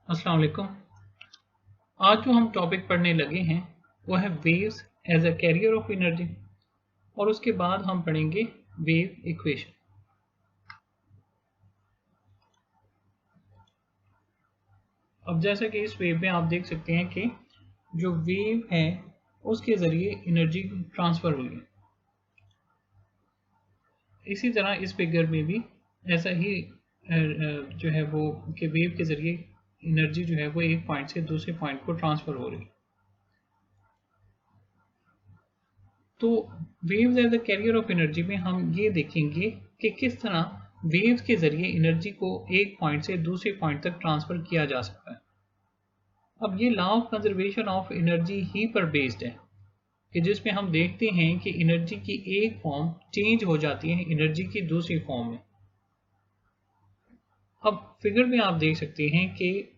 अस्सलाम वालेकुम। आज जो हम टॉपिक पढ़ने लगे हैं वो है waves as a carrier of energy और उसके बाद हम पढ़ेंगे वेव इक्वेशन। अब जैसा कि इस वेव में आप देख सकते हैं कि जो वेव है उसके ज़रिए एनर्जी ट्रांसफ़र हुई है। इसी तरह इस फिगर में भी ऐसा ही जो है वो कि वेव के ज़रिए एनर्जी जो है वो एक पॉइंट से दूसरे पॉइंट को ट्रांसफ़र हो रही है। तो waves as a carrier of energy में हम ये देखेंगे कि किस तरह वेव्स के जरिए एनर्जी को एक पॉइंट से दूसरे पॉइंट तक ट्रांसफर किया जा सकता है। अब ये law of conservation of energy ही पर बेस्ड है कि जिसमें हम देखते हैं कि एनर्जी की एक फॉर्म चेंज हो जाती है एनर्जी की दूसरी फॉर्म में। अब फिगर में आप देख सकते हैं कि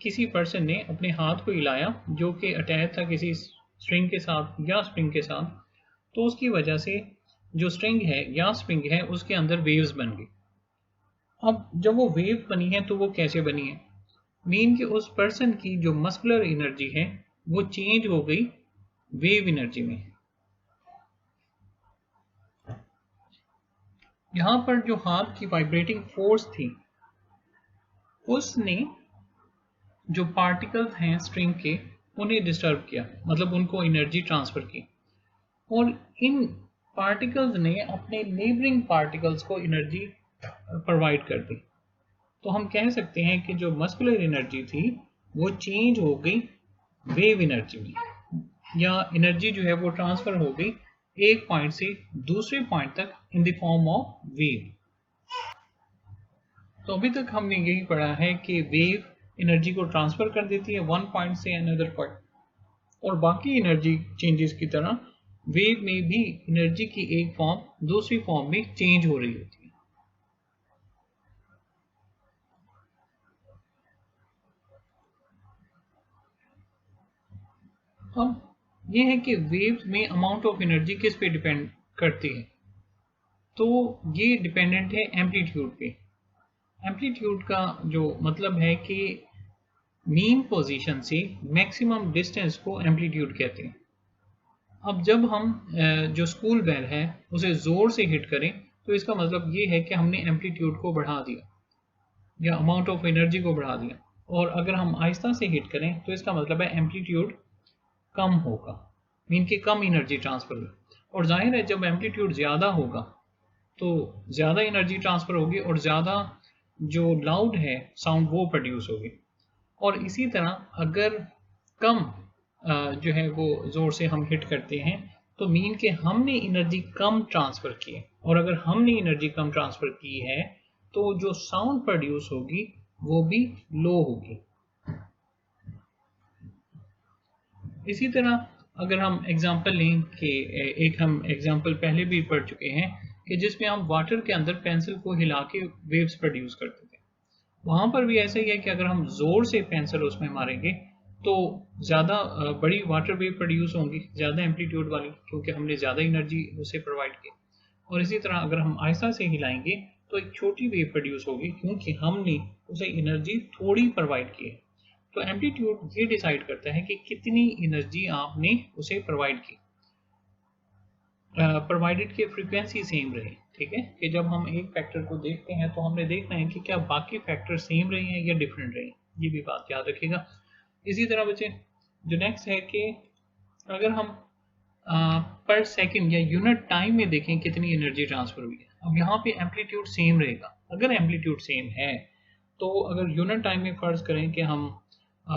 किसी पर्सन ने अपने हाथ को हिलाया जो कि अटैच था किसी स्ट्रिंग के साथ या स्प्रिंग के साथ, तो उसकी वजह से जो स्ट्रिंग है या स्प्रिंग है उसके अंदर वेव्स बन गई। अब जब वो वेव बनी है तो वो कैसे बनी है? मीन कि उस पर्सन की जो मस्कुलर एनर्जी है वो चेंज हो गई वेव एनर्जी में। यहाँ पर जो हाथ की वाइब्रेटिंग फोर्स थी उसने जो पार्टिकल्स हैं स्ट्रिंग के उन्हें डिस्टर्ब किया, मतलब उनको एनर्जी ट्रांसफर की, और इन पार्टिकल्स ने अपने नेबरिंग पार्टिकल्स को एनर्जी प्रोवाइड कर दी। तो हम कह सकते हैं कि जो मस्कुलर एनर्जी थी वो चेंज हो गई वेव एनर्जी में, या एनर्जी जो है वो ट्रांसफर हो गई एक पॉइंट से दूसरे पॉइंट तक in the form of wave. तो अभी तक हमने यही पढ़ा है कि वेव एनर्जी को ट्रांसफर कर देती है वन पॉइंट से अनदर पॉइंट, और बाकी एनर्जी चेंजेस की तरह वेव में भी एनर्जी की एक फॉर्म दूसरी फॉर्म में चेंज हो रही होती है। अब ये है कि वेव्स में अमाउंट ऑफ एनर्जी किस पे डिपेंड करती है? तो ये डिपेंडेंट है एम्पलीट्यूड पे। एम्पलीट्यूड का जो मतलब है कि मीन पोजीशन से मैक्सिमम डिस्टेंस को एम्पलीट्यूड कहते हैं। अब जब हम जो स्कूल बेल है उसे ज़ोर से हिट करें तो इसका मतलब ये है कि हमने एम्पलीट्यूड को बढ़ा दिया या अमाउंट ऑफ एनर्जी को बढ़ा दिया, और अगर हम आहिस्ता से हिट करें तो इसका मतलब है एम्पलीट्यूड कम होगा, मीन कि कम एनर्जी ट्रांसफर हुई। और जाहिर है जब एम्पलीट्यूड ज़्यादा होगा तो ज़्यादा एनर्जी ट्रांसफ़र होगी और ज़्यादा जो लाउड है साउंड वो प्रोड्यूस होगी। और इसी तरह अगर कम जो है वो ज़ोर से हम हिट करते हैं तो मीन कि हमने एनर्जी कम ट्रांसफ़र की है, और अगर हमने एनर्जी कम ट्रांसफ़र की है तो जो साउंड प्रोड्यूस होगी वो भी लो होगी। इसी तरह अगर हम एग्जांपल लें कि एक हम एग्जांपल पहले भी पढ़ चुके हैं कि जिसमें हम वाटर के अंदर पेंसिल को हिला के वेव्स प्रोड्यूस करते थे, वहाँ पर भी ऐसा ही है कि अगर हम ज़ोर से पेंसिल उसमें मारेंगे तो ज़्यादा बड़ी वाटर वेव प्रोड्यूस होंगी, ज़्यादा एम्पलीट्यूड वाली, क्योंकि हमने ज़्यादा एनर्जी उसे प्रोवाइड की। और इसी तरह अगर हम आहिस्ता से हिलाएंगे तो एक छोटी वेव प्रोड्यूस होगी क्योंकि हमने उसे एनर्जी थोड़ी प्रोवाइड की है। तो एम्पलीट्यूड ये डिसाइड करता है कि कितनी एनर्जी आपने उसे प्रोवाइड की, प्रोवाइडेड की फ्रीक्वेंसी सेम रहे। ठीक है, कि जब हम एक फैक्टर को देखते हैं तो हमने देखना है कि क्या बाकी फैक्टर सेम रहे हैं या डिफरेंट रहे हैं, ये भी बात याद रखिएगा। इसी तरह बच्चे जो नेक्स्ट है कि अगर हम पर सेकंड या यूनिट टाइम में देखें कितनी एनर्जी ट्रांसफर हुई है। अब यहाँ पे एम्पलीट्यूड सेम रहेगा। अगर एम्पलीट्यूड सेम है तो अगर यूनिट टाइम में फ़र्ज़ करें कि हम अ,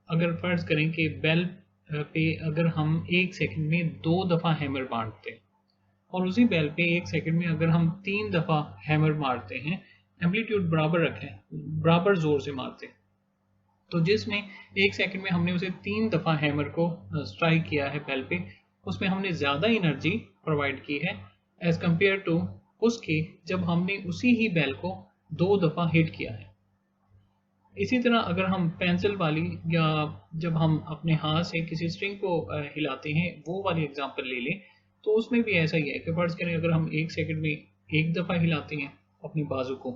अगर फ़र्ज़ करें कि बेल पे अगर हम एक सेकंड में 2 दफ़ा हैमर मारते हैं और उसी बेल पे एक सेकंड में अगर हम 3 दफ़ा हैमर मारते हैं, एम्पलीट्यूड बराबर रखें, बराबर ज़ोर से मारते हैं, तो जिसमें एक सेकंड में हमने उसे 3 दफ़ा हैमर को स्ट्राइक किया है बेल पे, उसमें हमने ज़्यादा एनर्जी प्रोवाइड की है एज़ कम्पेयर टू उसके जब हमने उसी ही बेल को 2 दफ़ा हिट किया है। इसी तरह अगर हम पेंसिल वाली या जब हम अपने हाथ से किसी स्ट्रिंग को हिलाते हैं वो वाली एग्जांपल ले लें, तो उसमें भी ऐसा ही है कि फ़र्ज़ करें अगर हम एक सेकंड में एक दफ़ा हिलाते हैं अपनी बाजू को,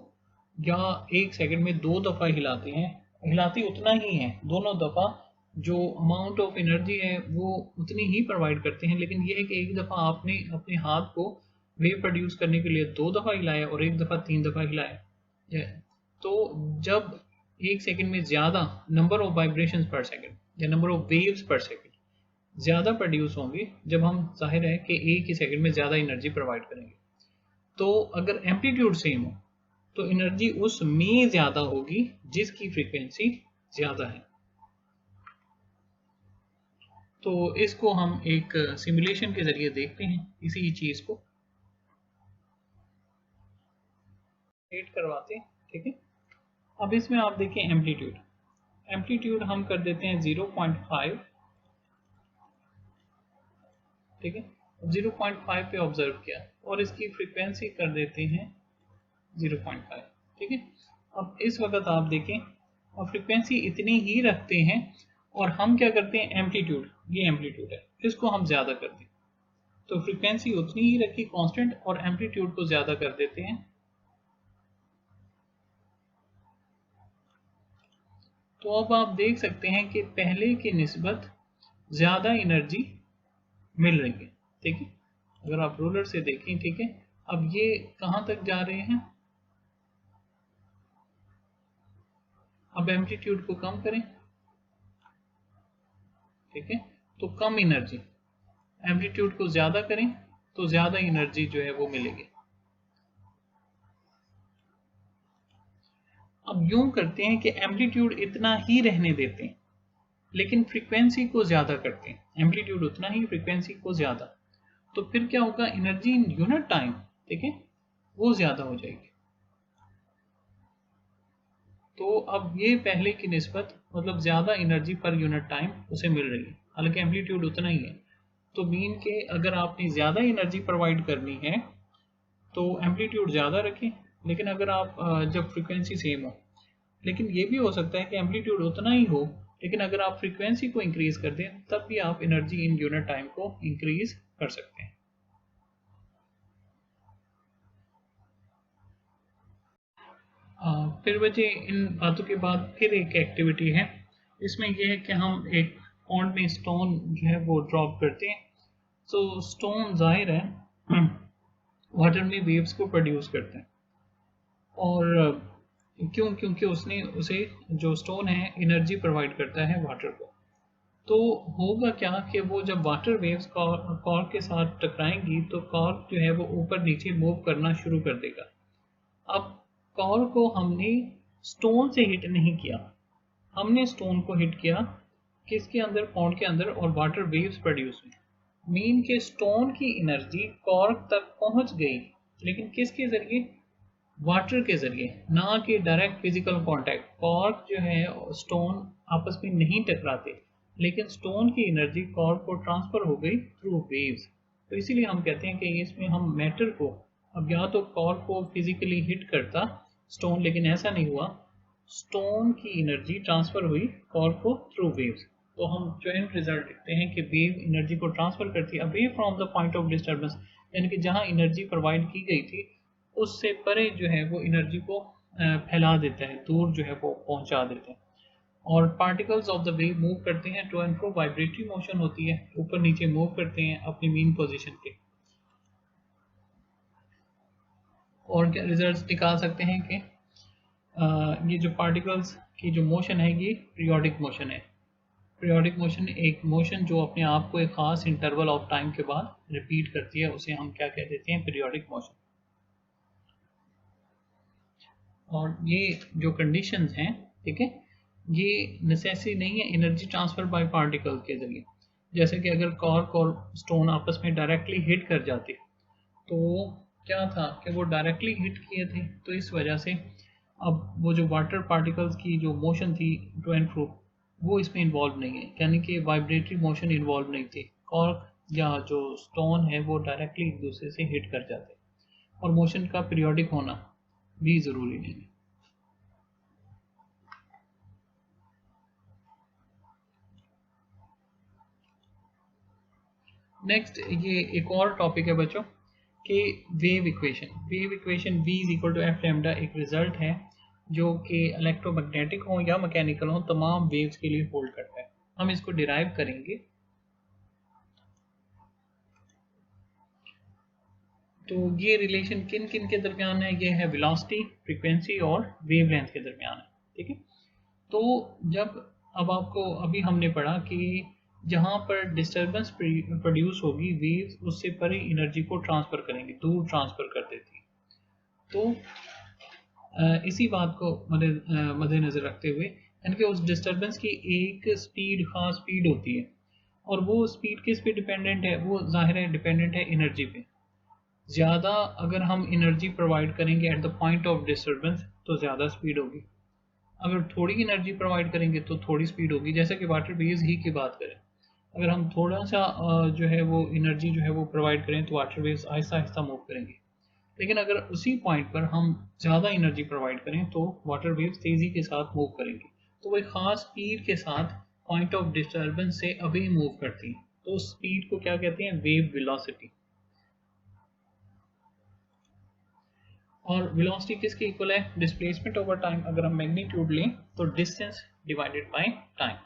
या एक सेकंड में 2 दफ़ा हिलाते हैं हिलाती उतना ही है, दोनों दफ़ा जो अमाउंट ऑफ एनर्जी है वो उतनी ही प्रोवाइड करते हैं, लेकिन ये है कि एक दफ़ा आपने अपने हाथ को वेव प्रोड्यूस करने के लिए 2 दफ़ा हिलाया और एक दफ़ा 3 दफ़ा हिलाया, तो जब एक सेकंड में ज़्यादा नंबर ऑफ वाइब्रेशंस पर सेकंड या नंबर ऑफ वेव्स पर सेकंड ज़्यादा प्रोड्यूस होंगी, जब हम जाहिर है कि एक ही सेकंड में ज़्यादा एनर्जी प्रोवाइड करेंगे। तो अगर एम्पलीट्यूड सेम हो तो एनर्जी उसमें ज़्यादा होगी जिसकी फ्रीक्वेंसी ज़्यादा है। तो इसको हम एक सिमुलेशन के ज़रिए देखते हैं, इसी चीज़ को क्रिएट करवाते हैं। ठीक है, अब इसमें आप देखें एम्पलीट्यूड, एम्पलीट्यूड हम कर देते हैं 0.5। ठीक है, 0.5 पे ऑब्जर्व किया और इसकी फ्रीक्वेंसी कर देते हैं 0.5। ठीक है, अब इस वक्त आप देखें और फ्रीक्वेंसी इतनी ही रखते हैं और हम क्या करते हैं, एम्पलीट्यूड, ये एम्पलीट्यूड है, इसको हम ज़्यादा कर दें, तो फ्रीक्वेंसी उतनी ही रखी कांस्टेंट और एम्पलीट्यूड को ज़्यादा कर देते हैं। तो अब आप देख सकते हैं कि पहले की निस्बत ज़्यादा एनर्जी मिल रही है। ठीक है, अगर आप रोलर से देखें, ठीक है, अब ये कहाँ तक जा रहे हैं, अब एम्पलीट्यूड को कम करें। ठीक है, तो कम एनर्जी, एम्पलीट्यूड को ज़्यादा करें तो ज़्यादा एनर्जी जो है वो मिलेगी। अब यूं करते हैं कि एम्पलीट्यूड इतना ही रहने देते हैं लेकिन फ्रीक्वेंसी को ज़्यादा करते हैं, एम्पलीट्यूड उतना ही, फ्रीक्वेंसी को ज़्यादा, तो फिर क्या होगा, एनर्जी इन यूनिट टाइम, ठीक है, वो ज़्यादा हो जाएगी। तो अब ये पहले की निस्बत मतलब ज़्यादा एनर्जी पर यूनिट टाइम उसे मिल रही है, हालांकि एम्पलीट्यूड उतना ही है। तो मीन के अगर आपने ज़्यादा एनर्जी प्रोवाइड करनी है तो एम्पलीट्यूड ज़्यादा रखें, लेकिन अगर आप जब फ्रीक्वेंसी सेम हो, लेकिन ये भी हो सकता है कि एम्पलीट्यूड उतना ही हो लेकिन अगर आप फ्रीक्वेंसी को इंक्रीज कर दें तब भी आप एनर्जी इन यूनिट टाइम को इंक्रीज कर सकते हैं। फिर बच्चे इन बातों के बाद फिर एक एक्टिविटी है, इसमें यह है कि हम एक पॉन्ड में स्टोन जो है वो ड्रॉप करते हैं। सो स्टोन जाहिर है वाटर में वेव्स को प्रोड्यूस करते हैं और क्योंकि उसने उसे जो स्टोन है एनर्जी प्रोवाइड करता है वाटर को। तो होगा क्या कि वो जब वाटर वेव्स कॉर्क के साथ टकराएंगी तो कॉर्क जो है वो ऊपर नीचे मूव करना शुरू कर देगा। अब कॉर्क को हमने स्टोन से हिट नहीं किया, हमने स्टोन को हिट किया किसके अंदर, पॉन्ड के अंदर, और वाटर वेव्स प्रोड्यूस हुई। मीन के स्टोन की एनर्जी कॉर्क तक पहुंच गई लेकिन किसके जरिए, वाटर के जरिए, ना कि डायरेक्ट फिजिकल कांटेक्ट। कॉर्क जो है स्टोन आपस में नहीं टकराते लेकिन स्टोन की एनर्जी कॉर्क को ट्रांसफर हो गई थ्रू वेव्स। तो इसीलिए हम कहते हैं कि इसमें हम मैटर को, अब या तो कॉर्क को फिजिकली हिट करता स्टोन लेकिन ऐसा नहीं हुआ, स्टोन की एनर्जी ट्रांसफर हुई कॉर्क को थ्रू वेव्स। तो हम जॉइंट रिजल्ट लिखते हैं कि वेव एनर्जी को ट्रांसफर करती है away from the point of disturbance, यानी कि जहां एनर्जी प्रोवाइड की गई थी उससे परे जो है वो एनर्जी को फैला देता है, दूर जो है वो पहुंचा देते हैं। और particles of the wave move करते हैं, to and fro vibratory motion होती है, ऊपर नीचे मूव करते हैं अपनी मीन पोजीशन के। और क्या रिजल्ट्स निकाल सकते हैं कि ये जो पार्टिकल्स की जो मोशन है ये पीरियोडिक मोशन है। पीरियोडिक मोशन एक मोशन जो अपने आप को एक खास इंटरवल ऑफ टाइम के बाद रिपीट करती है, उसे हम क्या कह देते हैं, पीरियोडिक मोशन। और ये जो कंडीशंस हैं, ठीक है, ये नेसेसरी नहीं है एनर्जी ट्रांसफर बाय पार्टिकल के जरिए। जैसे कि अगर कॉर्क और स्टोन आपस में डायरेक्टली हिट कर जाते तो क्या था कि वो डायरेक्टली हिट किए थे, तो इस वजह से अब वो जो वाटर पार्टिकल्स की जो मोशन थी टू एंड फ्रो वो इसमें इन्वॉल्व नहीं है, यानी कि वाइब्रेटरी मोशन इन्वॉल्व नहीं थी। कॉर्क या जो स्टोन है वो डायरेक्टली एक दूसरे से हिट कर जाते और मोशन का पीरियोडिक होना भी ज़रूरी नहीं है। नेक्स्ट ये एक और टॉपिक है बच्चों कि wave equation. Wave equation v is equal to F lambda एक रिजल्ट है जो कि इलेक्ट्रोमैग्नेटिक हो या मैकेनिकल हो, तमाम वेव्स के लिए होल्ड करता है। हम इसको डिराइव करेंगे। तो ये रिलेशन किन किन के दरमियान है? ये है वेलोसिटी, फ्रीक्वेंसी और वेवलेंथ के दरमियान है। ठीक है, तो जब अब आपको अभी हमने पढ़ा कि जहाँ पर डिस्टरबेंस प्रोड्यूस होगी, वेव्स उससे परे एनर्जी को ट्रांसफर करेंगे, दूर ट्रांसफर कर देती है। तो इसी बात को मद्देनजर रखते हुए, यानी कि उस डिस्टरबेंस की एक स्पीड, खास स्पीड होती है, और वो स्पीड किस पे डिपेंडेंट है? वो जाहिर है डिपेंडेंट है एनर्जी पे। ज़्यादा अगर हम एनर्जी प्रोवाइड करेंगे at the point of disturbance तो ज़्यादा स्पीड होगी, अगर थोड़ी एनर्जी प्रोवाइड करेंगे तो थोड़ी स्पीड होगी। जैसे कि वाटर वेव्स ही की बात करें, अगर हम थोड़ा सा जो है वो एनर्जी जो है वो प्रोवाइड करें तो water waves Aahista Aahista move करेंगे, लेकिन अगर उसी पॉइंट पर हम ज़्यादा एनर्जी प्रोवाइड करें तो वाटर वेव्स तेज़ी के साथ मूव करेंगे। तो वो एक ख़ास स्पीड के साथ पॉइंट ऑफ डिस्टर्बेंस से अभी मूव करती हैं, तो उस स्पीड को क्या कहते हैं? Wave velocity. और वेलोसिटी किसके इक्वल है? Displacement over time. अगर हम मैग्नीट्यूड लें तो डिस्टेंस डिवाइडेड बाय टाइम।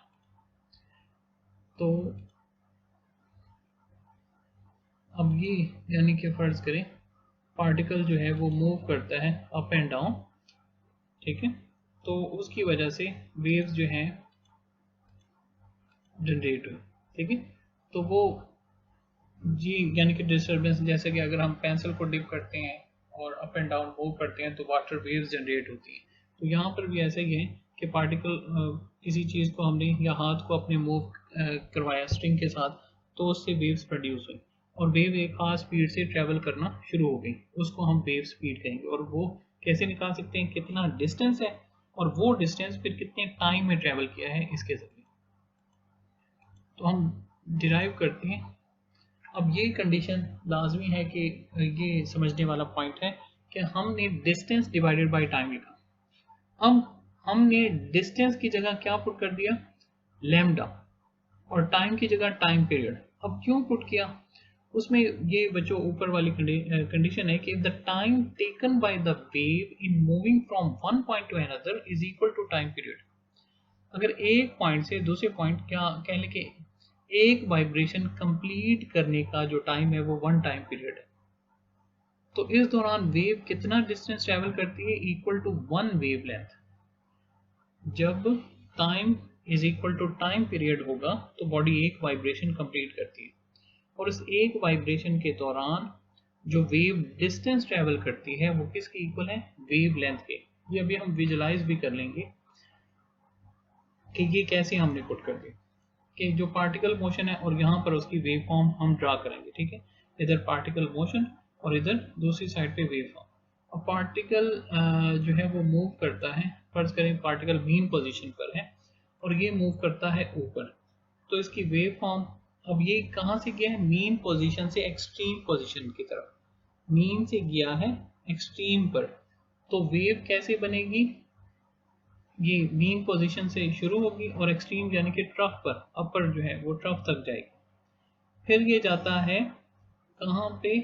तो अब ये, यानी कि फर्ज करें पार्टिकल जो है वो मूव करता है अप एंड डाउन, ठीक है, तो उसकी वजह से वेव्स जो हैं जनरेट हुई। ठीक है, तो वो जी, यानी कि डिस्टर्बेंस, जैसे कि अगर हम पेंसिल को डिप करते हैं और अप एंड डाउन मूव करते हैं तो वाटर वेव्स जनरेट होती हैं। तो यहाँ पर भी ऐसा ही है कि पार्टिकल, किसी चीज़ को हमने या हाथ को अपने मूव करवाया स्ट्रिंग के साथ, तो उससे वेव्स प्रोड्यूस हुई, और वेव एक खास स्पीड से ट्रेवल करना शुरू हो गई, उसको हम वेव स्पीड कहेंगे। और वो कैसे निकाल सकते हैं? कितना डिस्टेंस है, और वो डिस्टेंस फिर कितने टाइम में ट्रेवल किया है, इसके जरिए। तो हम डिराइव करते हैं। अब ये कंडीशन लाजमी है कि ये समझने वाला पॉइंट है कि हमने डिस्टेंस डिवाइडेड बाय टाइम लिखा। हम हमने डिस्टेंस की जगह क्या पुट कर दिया? लैम्डा। और टाइम की जगह टाइम पीरियड। अब क्यों पुट किया? उसमें ये बच्चों ऊपर वाली कंडीशन है कि the time taken by the wave in moving from one point to another is equal to time period. अगर एक पॉइंट से दूसरे पॉइंट, क्या कह लें कि एक वाइब्रेशन कंप्लीट करने का जो टाइम है वो वन टाइम पीरियड है, तो इस दौरान वेव कितना डिस्टेंस ट्रेवल करती है? Equal to one wavelength. जब time is equal to time period होगा तो बॉडी एक वाइब्रेशन कंप्लीट करती है, और इस एक वाइब्रेशन के दौरान जो वेव डिस्टेंस ट्रेवल करती है वो किसके इक्वल है? वेव लेंथ के। ये अभी हम विजुलाइज भी कर लेंगे कि ये कैसे हमने पुट कर दिया, कि जो पार्टिकल मोशन है और यहाँ पर उसकी वेव फॉर्म हम ड्रा करेंगे। ठीक है, इधर पार्टिकल मोशन और इधर दूसरी साइड पे वेव फॉर्म। अब पार्टिकल जो है वो मूव करता है, फर्ज करें पार्टिकल मीन पोजीशन पर है और ये मूव करता है ऊपर, तो इसकी वेव फॉर्म, अब ये कहाँ से गया है? मीन पोजीशन से एक्सट्रीम पोजीशन की तरफ, मीन से गया है एक्सट्रीम पर। तो वेव कैसे बनेगी? ये मीन पोजीशन से शुरू होगी और एक्सट्रीम यानी कि ट्रफ पर, अपर जो है वो ट्रफ तक जाएगी, फिर ये जाता है कहाँ पे?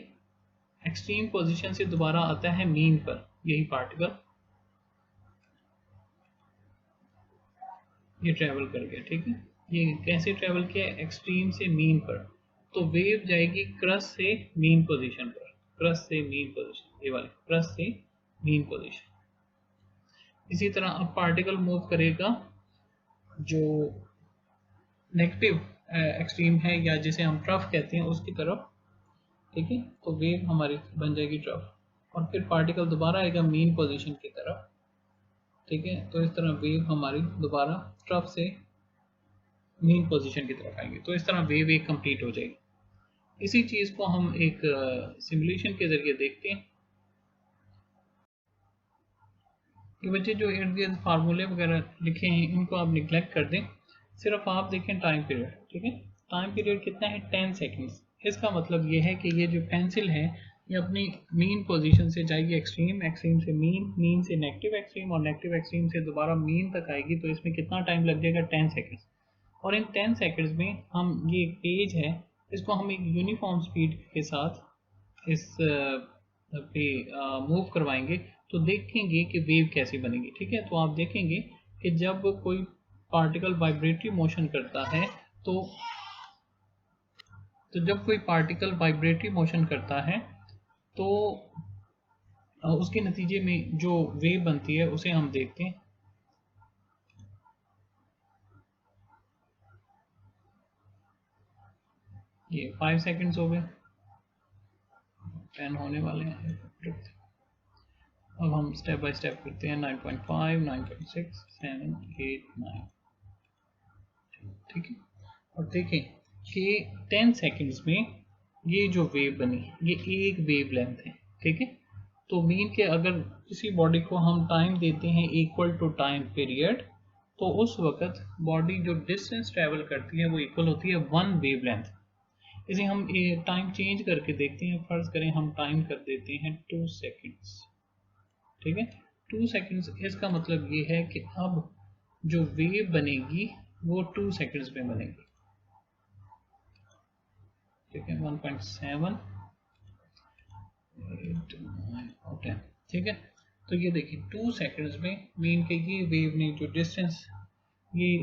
एक्सट्रीम पोजीशन से दोबारा आता है मीन पर, यही पार्टिकल ये ट्रेवल कर गया। ठीक है, ये कैसे ट्रेवल किया? एक्सट्रीम से मीन पर, तो वेव जाएगी क्रस्ट से मीन पोजीशन पर, क्रस्ट से मीन पोजीशन, ये वाले क्रस्ट से मीन पोजीशन। इसी तरह अब पार्टिकल मूव करेगा जो नेगेटिव एक्सट्रीम है या जिसे हम ट्रफ कहते हैं उसकी तरफ। ठीक है, तो वेव हमारी बन जाएगी ट्रफ, और फिर पार्टिकल दोबारा आएगा मीन पोजीशन की तरफ। ठीक है, तो इस तरह वेव हमारी दोबारा ट्रफ से मीन पोजीशन की तरफ आएंगे, तो इस तरह वेव एक कंप्लीट हो जाएगी। इसी चीज़ को हम एक सिमुलेशन के जरिए देखते हैं कि बच्चे जो इर्द गिर्द फार्मूले वगैरह लिखे हैं इनको आप निगलेक्ट कर दें, सिर्फ आप देखें टाइम पीरियड। ठीक है, टाइम पीरियड कितना है? 10 सेकेंड्स। इसका मतलब ये है कि ये जो पेंसिल है ये अपनी मीन पोजीशन से जाएगी एक्सट्रीम, एक्सट्रीम से मीन, मीन से नेगेटिव एक्सट्रीम और नेगेटिव एक्सट्रीम से दोबारा मीन तक आएगी, तो इसमें कितना टाइम लग जाएगा? 10 सेकेंड्स। और इन 10 सेकेंड्स में हम, ये एक पेज है, इसको हम एक यूनिफॉर्म स्पीड के साथ इस पे मूव करवाएंगे, तो देखेंगे कि वेव कैसे बनेगी। ठीक है, तो आप देखेंगे कि जब कोई पार्टिकल वाइब्रेटरी मोशन करता है तो जब कोई पार्टिकल वाइब्रेटरी मोशन करता है तो उसके नतीजे में जो वेव बनती है उसे हम देखते हैं। ये 5 सेकंड्स हो गए, 10 होने वाले हैं। अब हम स्टेप बाय स्टेप करते हैं। 9.5, 9.6, 7, 8, 9। ठीक है, और देखें कि 10 सेकंड्स में ये जो वेव बनी ये एक वेव लेंथ है। ठीक है, तो मीन के अगर किसी बॉडी को हम टाइम देते हैं इक्वल टू टाइम पीरियड, तो उस वक्त बॉडी जो डिस्टेंस ट्रेवल करती है वो इक्वल होती है 1 वेव लेंथ। इसे हम टाइम चेंज करके देखते हैं। फर्ज करें हम टाइम कर देते हैं 2 सेकंड्स। ठीक है, 2 सेकंड्स, इसका मतलब ये है कि अब जो वेव बनेगी वो 2 सेकंड्स में बनेगी। ठीक है, 1.7, 8, 9 और 10। ठीक है, तो ये देखिए 2 सेकंड्स में मीन के ये वेव ने जो डिस्टेंस, ये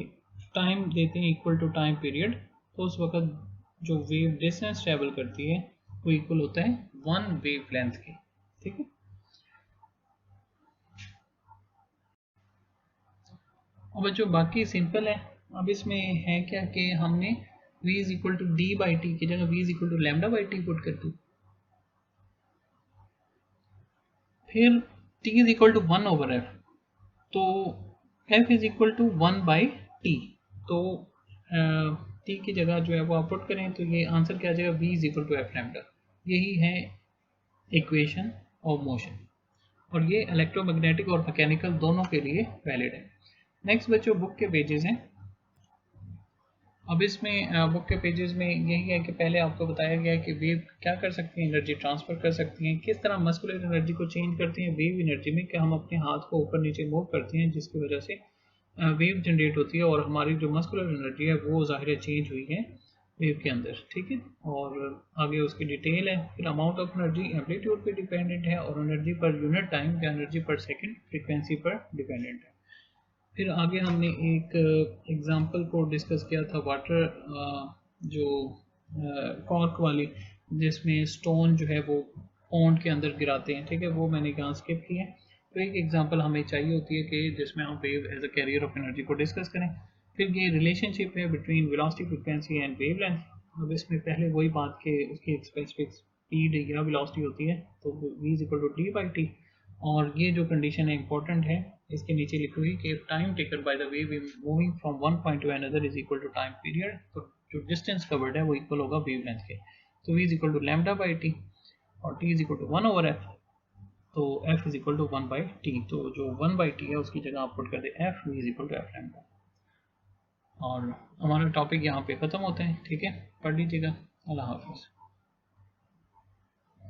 टाइम देते हैं इक्वल टू टाइम पीरियड, तो उस वक्त जो वेव डिस्टेंस ट्रेवल करती है वो इक्वल होता है 1 वेव लेंथ के। ठीक है, और बच्चों बाकी सिंपल है। अब इसमें है क्या कि हमने v is equal to D by T की जगह v is equal to lambda by T put कर दी। फिर t is equal to 1 over f, तो f is equal to 1 by T. तो t की जगह जो है वो आप पुट करें तो ये आंसर क्या आ जाएगा, v is equal to F lambda. यही है इक्वेशन ऑफ मोशन, और ये इलेक्ट्रोमैग्नेटिक और मैकेनिकल दोनों के लिए वैलिड है। नेक्स्ट बच्चों बुक के पेजेस हैं। अब इसमें बुक के पेजेस में यही है कि पहले आपको बताया गया है कि वेव क्या कर सकती है, एनर्जी ट्रांसफर कर सकती हैं, किस तरह मस्कुलर एनर्जी को चेंज करती हैं वेव एनर्जी में, कि हम अपने हाथ को ऊपर नीचे मूव करते हैं जिसकी वजह से वेव जनरेट होती है और हमारी जो मस्कुलर एनर्जी है वो ज़ाहिर चेंज हुई है वेव के अंदर। ठीक है, और आगे उसकी डिटेल है। फिर अमाउंट ऑफ एनर्जी एम्पलीट्यूड पे डिपेंडेंट है और एनर्जी पर यूनिट टाइम या एनर्जी पर सेकेंड फ्रिक्वेंसी पर डिपेंडेंट है। फिर आगे हमने एक एग्जांपल को डिस्कस किया था वाटर, जो कॉर्क वाली, जिसमें स्टोन जो है वो पॉन्ड के अंदर गिराते हैं। ठीक है, वो मैंने यहाँ स्किप किया है। तो एक एग्जांपल हमें चाहिए होती है कि जिसमें हम wave as a carrier of energy को डिस्कस करें। फिर ये रिलेशनशिप है between velocity frequency and wavelength. अब इसमें पहले वही बात कि उसकी एक स्पेसिफिक स्पीड या वेलोसिटी होती है, तो v is equal to D by t. और ये जो कंडीशन है इंपॉर्टेंट है, इसके नीचे लिखी हुई कि time taken by the wave moving from one point to another is equal to time period. तो जो डिस्टेंस कवर्ड है वो इक्वल होगा वेवलेंथ के। तो v is equal to lambda by t और t is equal to 1 over f। तो f is equal to 1 by T, तो जो 1 बाई टी है उसकी जगह आप पुट कर दे f, v is equal to f lambda. और हमारा टॉपिक यहाँ पे ख़त्म होता है। ठीक है, पढ़ लीजिएगा। अल्लाह हाफिज़।